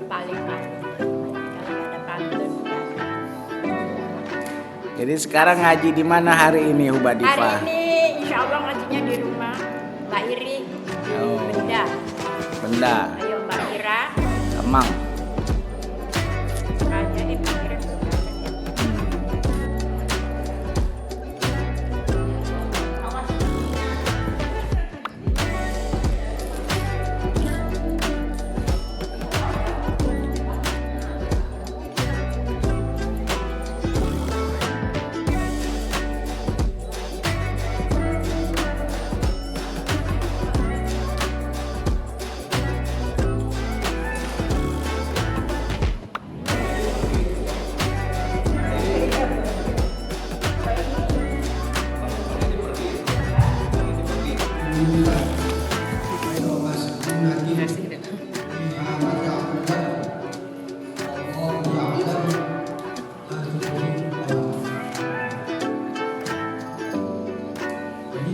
Paling kalau ada pantun. Jadi sekarang ngaji di mana hari ini Huba Diva? Hari ini insya Allah ngajinya di rumah Mbak Iri. Oh. Benda. Benda. Ayo Mbak Ira. Emang. Aja di Mbak Ira.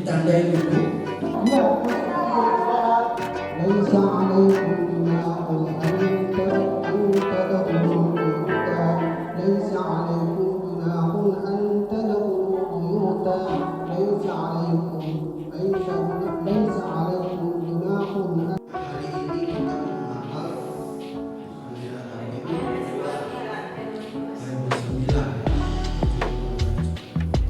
Tandai dulu. Laisa alaikum junahun an tadkhulu buyutan. Laisa alaikum junahun an tadkhulu buyutan. Laisa alaikum junahun an. Hari ini kita menghafal aliran itu ayat 9.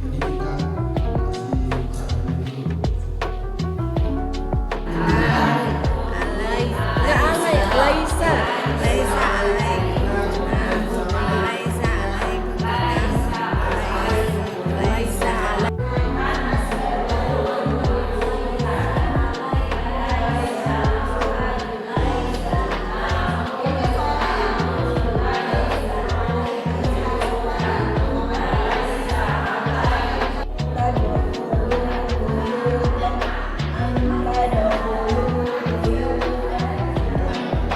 Jadi kita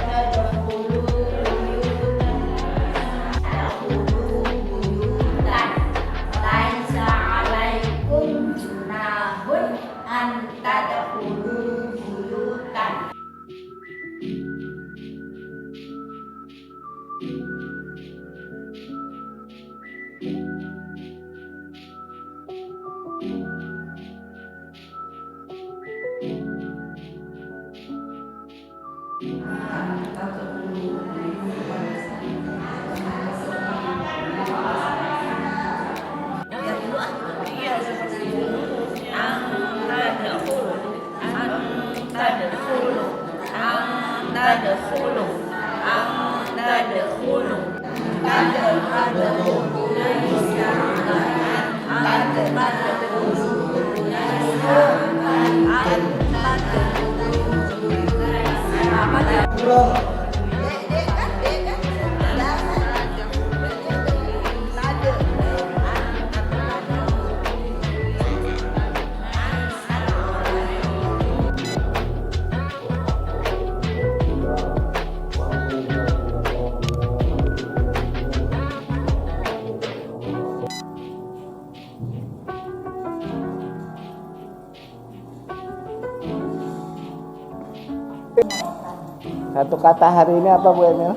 Satu kata hari ini apa Bu Emil?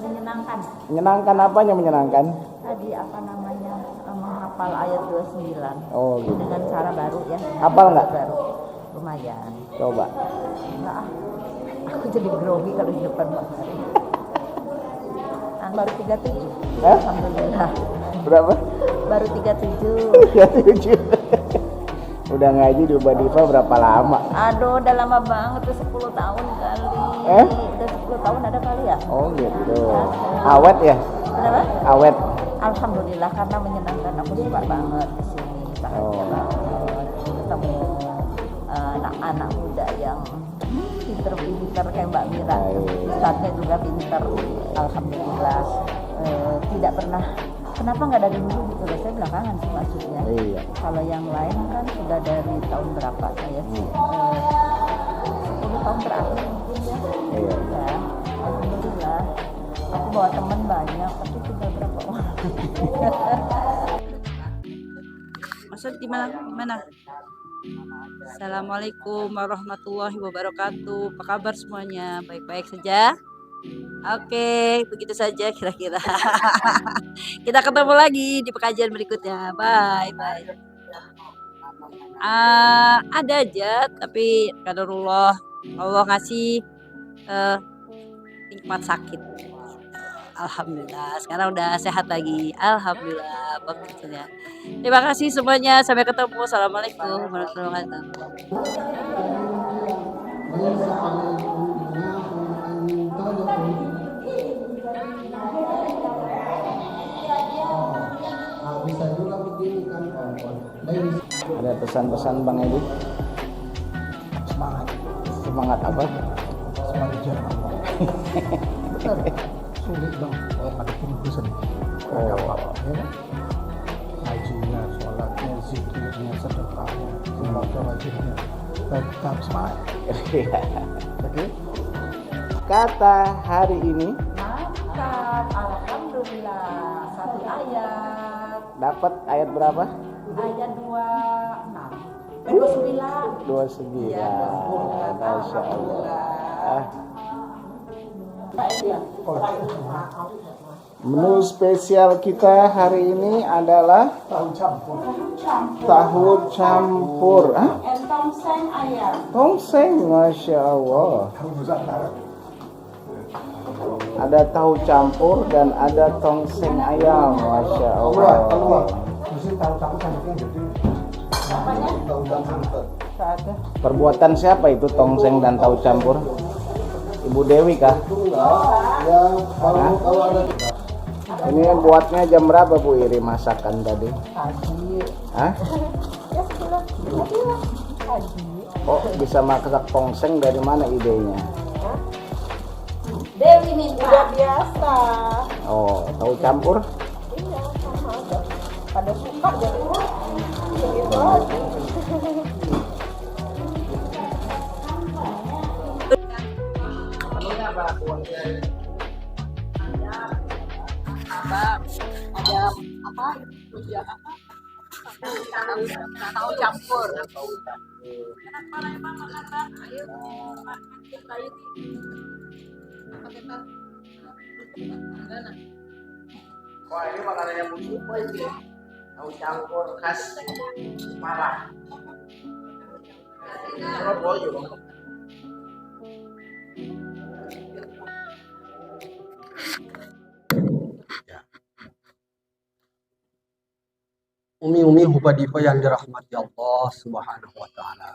Menyenangkan. Menyenangkan, apanya menyenangkan? Tadi apa namanya, menghafal ayat 29. Oh gitu. Dengan cara baru ya. Hafal nggak? Baru. Lumayan. Coba. Enggak ah. Aku jadi grogi kalau di depan Pak. Baru 37. Alhamdulillah. Berapa? Baru 37. 37. Udah ngaji di Huba Diva berapa lama? Aduh, udah lama banget tuh 10 tahun kali. Udah 10 tahun ada kali ya? Oh gitu. Awet ya? Kenapa? Awet. Alhamdulillah, karena menyenangkan, aku suka banget kesini, bahagia banget ketemu anak-anak muda yang pinter-pinter kayak Mbak Mira. Ustadznya juga pinter, alhamdulillah. Tidak pernah, kenapa nggak dari dulu gitu loh, saya belakangan sih maksudnya. Iya. Kalau yang lain kan sudah dari tahun berapa saya sih, 10 tahun terakhir mungkin ya. Iya. Ya, alhamdulillah. Aku bawa teman banyak, tapi tinggal berapa orang. Maksud di mana? Assalamualaikum warahmatullahi wabarakatuh. Apa kabar semuanya? Baik-baik saja? Oke, begitu saja kira-kira. Kita ketemu lagi di pekajian berikutnya. Bye, bye. Ada aja, tapi qadarullah Allah ngasih nikmat sakit. Alhamdulillah, sekarang udah sehat lagi. Alhamdulillah, bagusnya. Terima kasih semuanya. Sampai ketemu. Assalamualaikum warahmatullahi wabarakatuh. ليس عليكم جناح أن تدخلوا. Bisa juga begini kan kawan-kawan. Ada pesan-pesan Bang Edi? Semangat, Semangat apa? semangat jalan Allah. Benar, sulit bang kalau ada perubahan. Ada apa-apa, ya kan? Hajinya, sholatnya, zikirnya, sedekahnya, ibadah wajibnya, tetap semangat. Iya. Oke? Kata hari ini Mantap, alhamdulillah. Satu ayat, dapat ayat berapa? ayat 26, 29. 29. Iya, 29. Masya Allah. Menu spesial kita hari ini adalah Tahu campur. tahu campur. Tongseng ayam. Tongseng, Masya Allah. Tahu Nusantara. Ada tahu campur dan ada tongseng ayam, Masya Keluar. Allah. Mesti tahu campur campurnya jadi. Tahu campur. Perbuatan siapa itu tongseng dan tahu campur? Ibu Dewi kah? Ya, kalau ada Ini buatnya jam berapa Bu Iri masakan tadi? Pagi. Hah? Ya sudah. Pagi. Oh, bisa masak tongseng dari mana idenya? Dewi minta. Udah biasa. Oh, tahu campur? Iya, sama aja. Pada suka jadi begitu aja. Ada apa? Ya, apa? Tahu campur. Kenapa emang makan? Ayo, kita ayo. Pakai tahu. Mana? Wah, ini makanan yang musuh ini. Tahu campur khas Malang. Surabaya. Umi-umi hubadifa yang dirahmati Allah Subhanahu wa taala.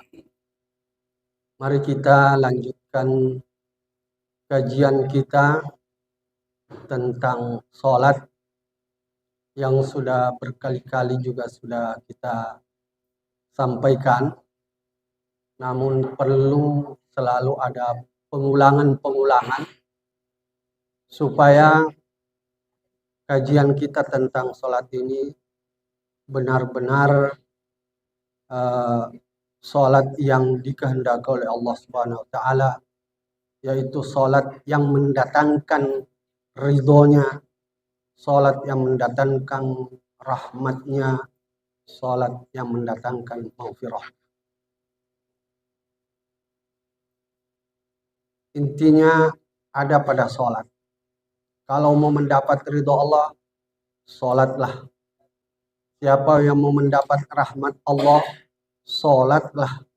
Mari kita lanjutkan kajian kita tentang sholat yang sudah berkali-kali juga sudah kita sampaikan. Namun perlu selalu ada pengulangan-pengulangan supaya kajian kita tentang sholat ini benar-benar sholat yang dikehendaki oleh Allah Subhanahu wa taala, yaitu sholat yang mendatangkan ridhonya, sholat yang mendatangkan rahmatnya, sholat yang mendatangkan maghfirah. Intinya ada pada sholat. Kalau mau mendapat ridho Allah, sholatlah. Siapa yang mau mendapat rahmat Allah, sholatlah.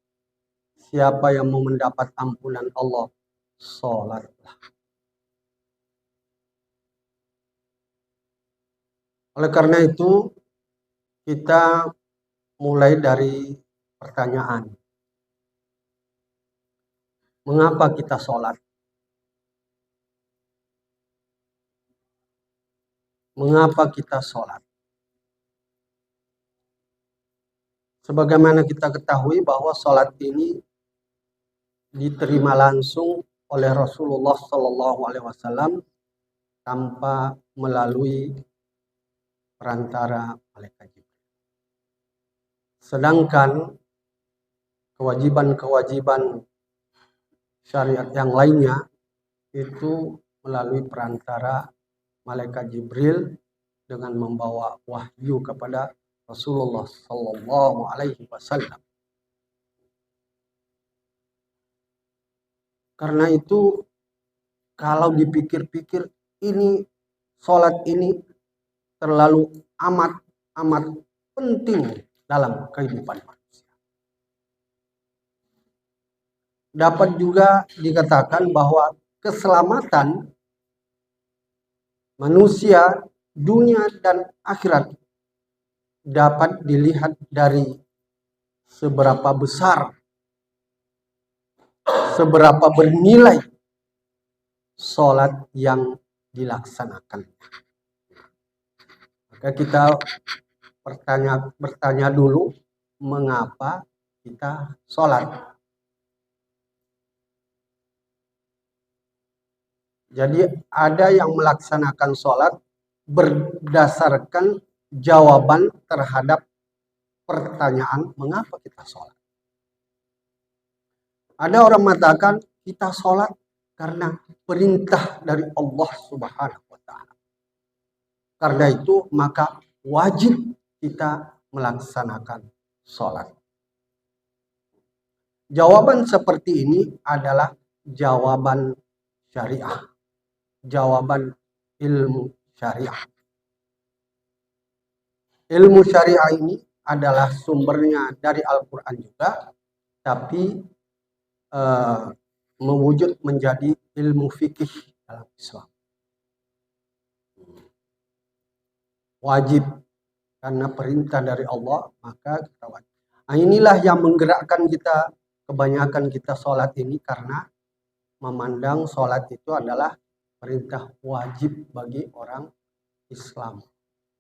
Siapa yang mau mendapat ampunan Allah, sholatlah. Oleh karena itu, kita mulai dari pertanyaan. Mengapa kita sholat? Mengapa kita sholat? Sebagaimana kita ketahui bahwa sholat ini diterima langsung oleh Rasulullah SAW tanpa melalui perantara malaikat Jibril. Sedangkan kewajiban-kewajiban syariat yang lainnya itu melalui perantara malaikat Jibril dengan membawa wahyu kepada Rasulullah Sallallahu Alaihi Wasallam. Karena itu kalau dipikir-pikir ini sholat ini terlalu amat penting dalam kehidupan manusia. Dapat juga dikatakan bahwa keselamatan manusia dunia dan akhirat dapat dilihat dari seberapa besar, seberapa bernilai sholat yang dilaksanakan. Maka kita bertanya dulu, mengapa kita sholat? Jadi ada yang melaksanakan sholat berdasarkan jawaban terhadap pertanyaan mengapa kita sholat. Ada orang mengatakan kita sholat karena perintah dari Allah Subhanahu wa Ta'ala. Karena itu maka wajib kita melaksanakan sholat. Jawaban seperti ini adalah jawaban syariah, jawaban ilmu syariah. Ilmu syariah ini adalah sumbernya dari Al-Quran juga, tapi mewujud menjadi ilmu fikih dalam Islam. Wajib, karena perintah dari Allah, maka kita wajib. Nah, inilah yang menggerakkan kita, kebanyakan kita sholat ini karena memandang sholat itu adalah perintah wajib bagi orang Islam,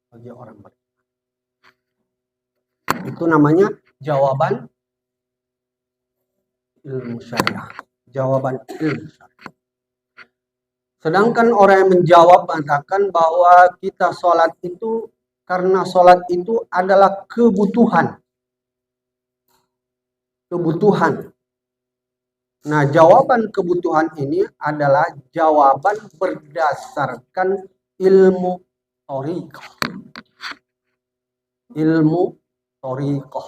bagi orang beriman. Itu namanya jawaban ilmu syariah. Jawaban ilmu syariah. Sedangkan orang yang menjawab mengatakan bahwa kita sholat itu karena sholat itu adalah kebutuhan. Kebutuhan. Nah, jawaban kebutuhan ini adalah jawaban berdasarkan ilmu thariqah. Ilmu thariqah.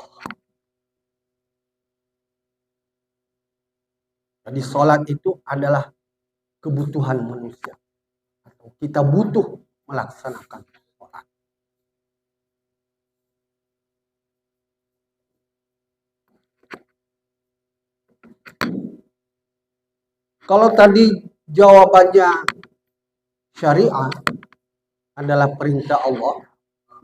Jadi sholat itu adalah kebutuhan manusia. Atau kita butuh melaksanakan sholat. Kalau tadi jawabannya syariah adalah perintah Allah,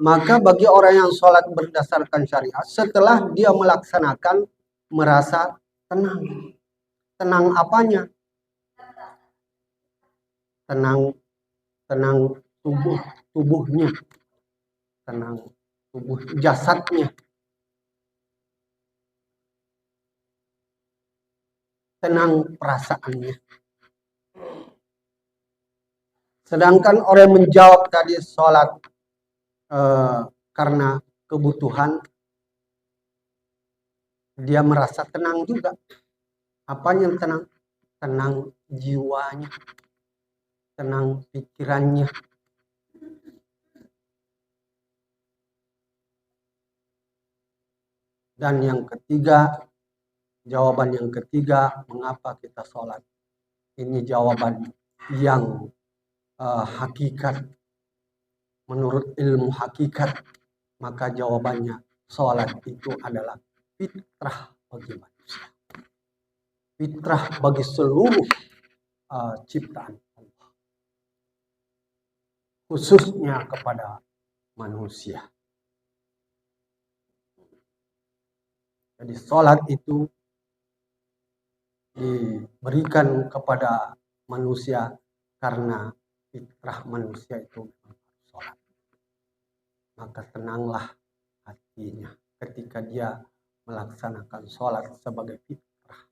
maka bagi orang yang sholat berdasarkan syariah, setelah dia melaksanakan merasa tenang. Tenang apanya? Tenang tubuhnya, tenang tubuh jasadnya, tenang perasaannya. Sedangkan orang yang menjawab tadi sholat karena kebutuhan, dia merasa tenang juga. Apanya yang tenang? Tenang jiwanya, tenang pikirannya. Dan yang ketiga, jawaban yang ketiga, mengapa kita sholat? Ini jawaban yang hakikat. Menurut ilmu hakikat, maka jawabannya sholat itu adalah fitrah bagi manusia. Fitrah bagi seluruh ciptaan Allah. Khususnya kepada manusia. Jadi sholat itu diberikan kepada manusia karena fitrah manusia itu sholat. Maka tenanglah hatinya ketika dia melaksanakan sholat sebagai fitrah.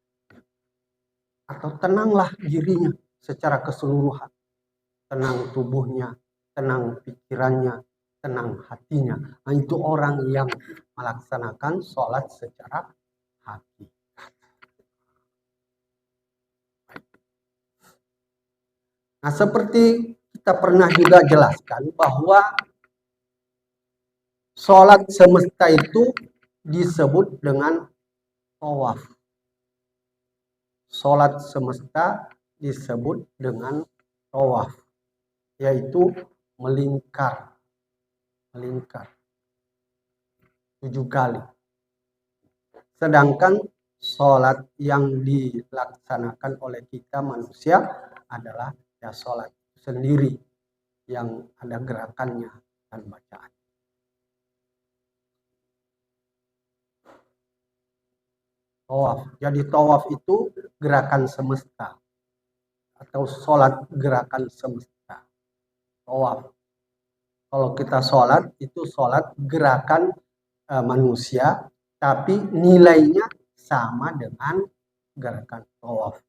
Atau tenanglah dirinya secara keseluruhan. Tenang tubuhnya, tenang pikirannya, tenang hatinya. Nah, itu orang yang melaksanakan sholat secara hakikat. Nah, seperti kita pernah juga jelaskan bahwa sholat semesta itu disebut dengan tawaf. sholat semesta disebut dengan tawaf, yaitu melingkar 7 kali. Sedangkan sholat yang dilaksanakan oleh kita manusia adalah ya sholat sendiri yang ada gerakannya dan bacaan. Tawaf. Jadi tawaf itu gerakan semesta atau sholat gerakan semesta. Tawaf. Kalau kita sholat itu sholat gerakan manusia, tapi nilainya sama dengan gerakan tawaf.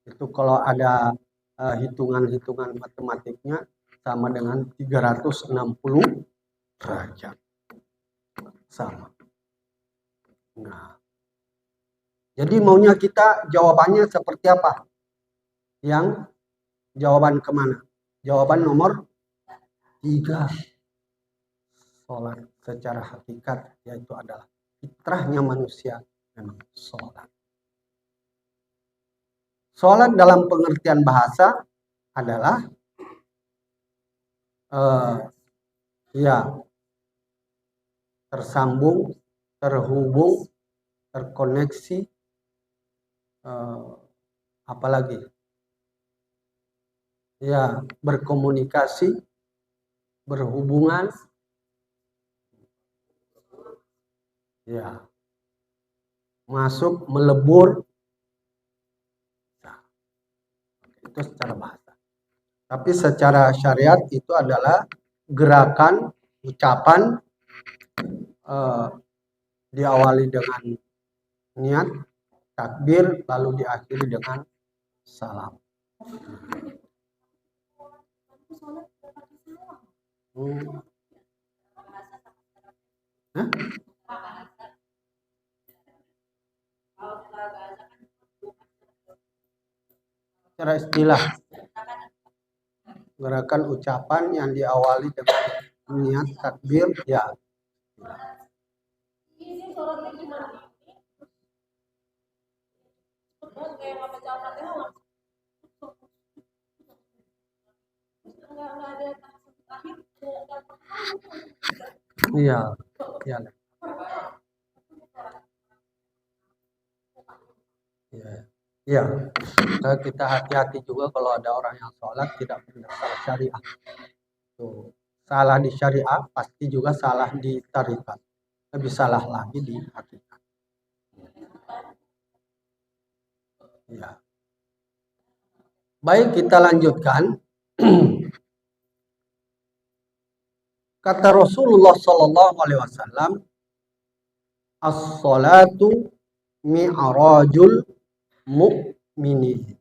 Itu kalau ada hitungan-hitungan matematiknya sama dengan 360 derajat. Sama. Nah, jadi maunya kita jawabannya seperti apa? Yang jawaban kemana? Jawaban nomor 3. Sholat secara hakikat, yaitu adalah fitrahnya manusia memang sholat. Sholat dalam pengertian bahasa adalah tersambung, terhubung, terkoneksi, apalagi ya berkomunikasi, berhubungan, ya masuk, melebur. Nah, itu secara bahasa. Tapi secara syariat itu adalah gerakan, ucapan diawali dengan niat, takbir, lalu diakhiri dengan salam. Hah? Secara istilah, gerakan ucapan yang diawali dengan niat, takbir, ya. Iya, iya. Iya, kita hati-hati juga kalau ada orang yang sholat tidak berdasar syariah. Tuh, salah di syariah pasti juga salah di tarikat. Lebih salah lagi di hakikat. Ya. Baik, kita lanjutkan. Kata Rasulullah Sallallahu Alaihi Wasallam, as-salatu mi'rajul mu'minin.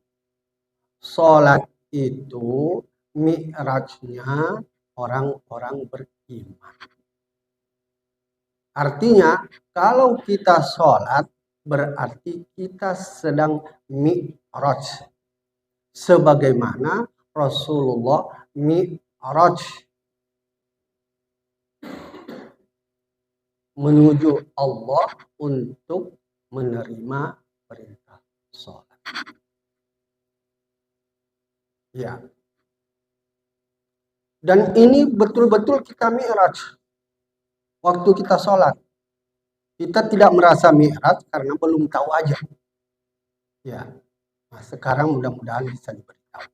Salat itu mi'rajnya orang-orang beriman. Artinya, kalau kita sholat berarti kita sedang mi'raj. Sebagaimana Rasulullah mi'raj menuju Allah untuk menerima perintah sholat. Ya. Dan ini betul-betul kita mi'raj. Waktu kita sholat. Kita tidak merasa mi'raj karena belum tahu aja. Ya. Nah, sekarang mudah-mudahan bisa diberitahu.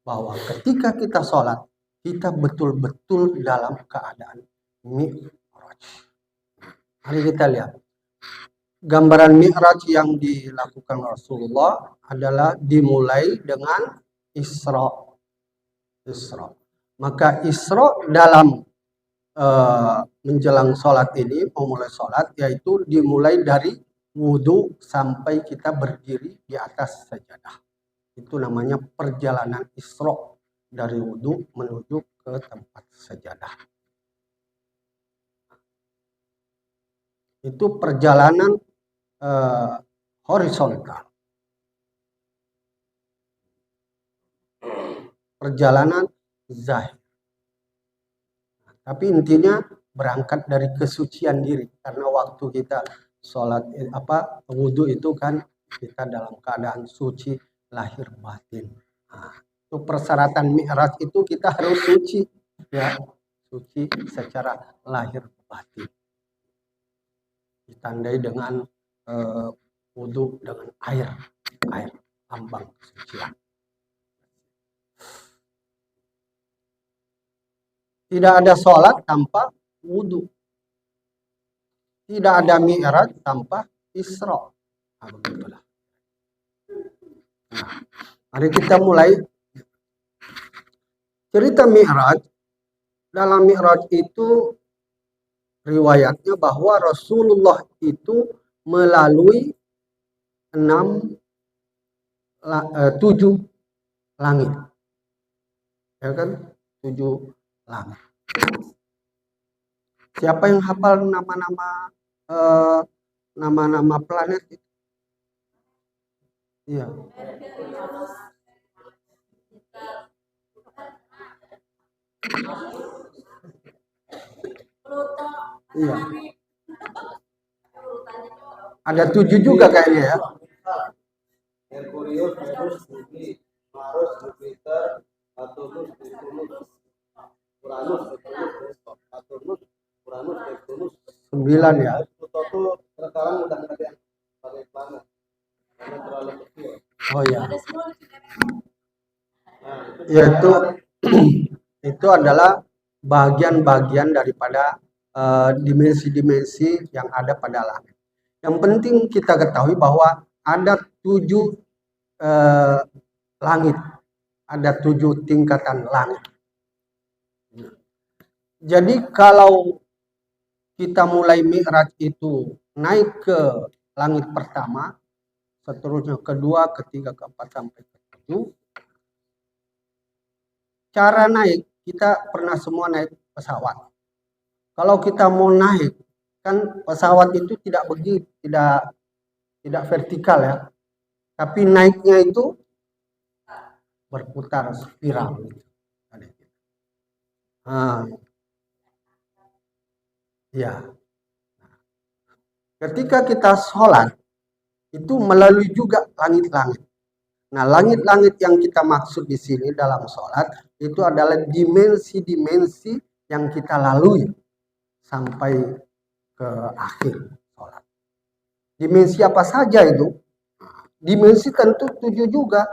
Bahwa ketika kita sholat, kita betul-betul dalam keadaan mi'raj. Mari kita lihat. Gambaran mi'raj yang dilakukan Rasulullah adalah dimulai dengan Isra. Maka Isra dalam menjelang sholat ini, memulai sholat, yaitu dimulai dari wudhu sampai kita berdiri di atas sajadah. Itu namanya perjalanan Isra, dari wudhu menuju ke tempat sajadah. Itu perjalanan horizontal. Perjalanan zahir. Tapi intinya berangkat dari kesucian diri, karena waktu kita sholat wudhu itu kan kita dalam keadaan suci lahir batin. Nah, itu persyaratan mi'raj itu kita harus suci, ya, suci secara lahir batin. Ditandai dengan wudhu dengan air lambang kesucian. Tidak ada sholat tanpa wudhu. Tidak ada mi'raj tanpa Isra. Nah, begitulah. Nah, mari kita mulai cerita mi'raj. Dalam mi'raj itu riwayatnya bahwa Rasulullah itu melalui 7 langit. Ya kan? 7 langit. Siapa yang hafal nama-nama planet itu? Iya. Iya. Ada 7 juga kayaknya ya. Merkurius, Venus, Bumi, Mars, Jupiter, Saturnus, Neptunus, Uranus, Saturnus, Uranus, Neptunus. 9 ya. Pluto tuh sekarang udah nggak ada planet karena terlalu kecil. Oh ya. Nah, Yaitu itu adalah bagian-bagian daripada dimensi-dimensi yang ada pada langit. Yang penting kita ketahui bahwa ada 7 langit, ada 7 tingkatan langit. Jadi kalau kita mulai mi'raj itu naik ke langit pertama, seterusnya kedua, ketiga, keempat sampai ke-7. Cara naik kita pernah semua naik pesawat. Kalau kita mau naik, kan pesawat itu tidak begitu, tidak vertikal ya. Tapi naiknya itu berputar spiral. Nah, ya. Ketika kita sholat, itu melalui juga langit-langit. Nah, langit-langit yang kita maksud di sini dalam sholat, itu adalah dimensi-dimensi yang kita lalui sampai ke akhir sholat. Dimensi apa saja itu? Dimensi tentu 7 juga.